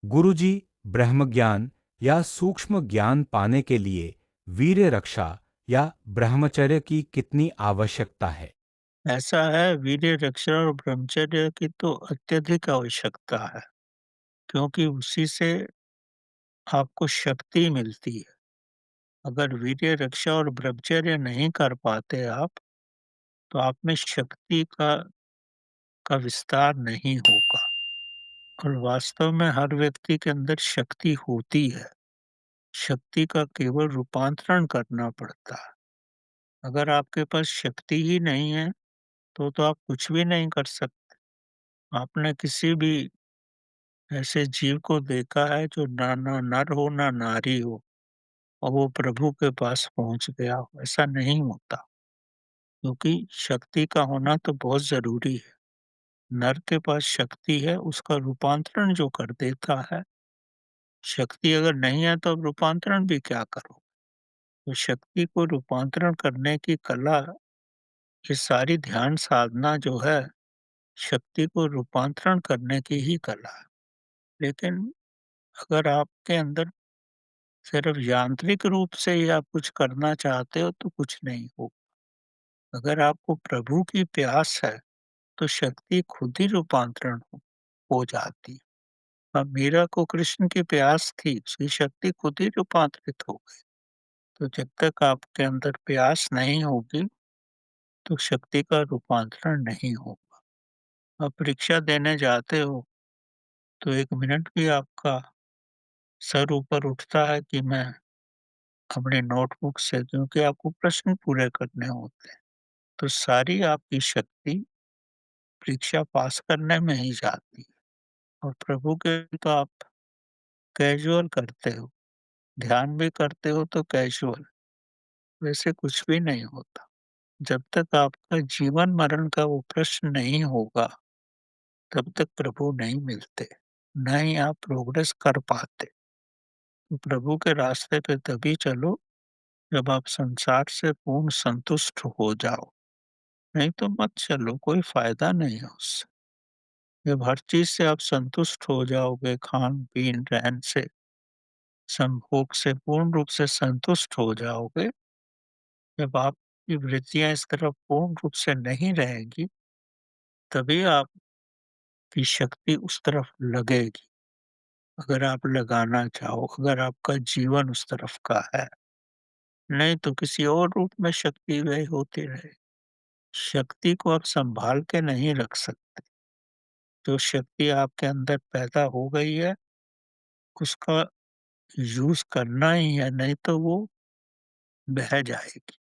गुरुजी, ब्रह्म ज्ञान या सूक्ष्म ज्ञान पाने के लिए वीर्य रक्षा या ब्रह्मचर्य की कितनी आवश्यकता है? ऐसा है, वीर्य रक्षा और ब्रह्मचर्य की तो अत्यधिक आवश्यकता है, क्योंकि उसी से आपको शक्ति मिलती है। अगर वीर्य रक्षा और ब्रह्मचर्य नहीं कर पाते आप, तो आप में शक्ति का विस्तार नहीं होगा। और वास्तव में हर व्यक्ति के अंदर शक्ति होती है। शक्ति का केवल रूपांतरण करना पड़ता है। अगर आपके पास शक्ति ही नहीं है, तो आप कुछ भी नहीं कर सकते। आपने किसी भी ऐसे जीव को देखा है जो ना नर हो ना नारी हो और वो प्रभु के पास पहुंच गया हो? ऐसा नहीं होता, क्योंकि शक्ति का होना तो बहुत जरूरी है। नर के पास शक्ति है, उसका रूपांतरण जो कर देता है। शक्ति अगर नहीं है तो अब रूपांतरण भी क्या करो? तो शक्ति को रूपांतरण करने की कला, ये सारी ध्यान साधना जो है, शक्ति को रूपांतरण करने की ही कला है। लेकिन अगर आपके अंदर सिर्फ यांत्रिक रूप से ही आप कुछ करना चाहते हो तो कुछ नहीं हो। अगर आपको प्रभु की प्यास है तो शक्ति खुद ही रूपांतरण हो जाती है। अब मीरा को कृष्ण की प्यास थी, उसकी शक्ति खुद ही रूपांतरित हो गई। तो जब तक आपके अंदर प्यास नहीं होगी तो शक्ति का रूपांतरण नहीं होगा। आप परीक्षा देने जाते हो तो 1 मिनट भी आपका सर ऊपर उठता है कि मैं अपने नोटबुक से, क्योंकि आपको प्रश्न पूरे करने होते हैं। तो सारी आपकी शक्ति परीक्षा पास करने में ही जाती है। और प्रभु के तो आप कैजुअल करते हो, ध्यान भी करते हो तो कैजुअल, वैसे कुछ भी नहीं होता। जब तक आपका जीवन मरण का वो प्रश्न नहीं होगा, तब तक प्रभु नहीं मिलते, न ही आप प्रोग्रेस कर पाते। तो प्रभु के रास्ते पे तभी चलो जब आप संसार से पूर्ण संतुष्ट हो जाओ, नहीं तो मत चलो, कोई फायदा नहीं है उससे। जब हर चीज से आप संतुष्ट हो जाओगे, खान पीन रहन से, संभोग से पूर्ण रूप से संतुष्ट हो जाओगे, जब आपकी वृत्तियां इस तरफ पूर्ण रूप से नहीं रहेगी, तभी आपकी शक्ति उस तरफ लगेगी। अगर आप लगाना चाहो, अगर आपका जीवन उस तरफ का है, नहीं तो किसी और रूप में शक्ति व्यय होती रहे। शक्ति को आप संभाल के नहीं रख सकते। जो शक्ति आपके अंदर पैदा हो गई है, उसका यूज करना ही है, नहीं तो वो बह जाएगी।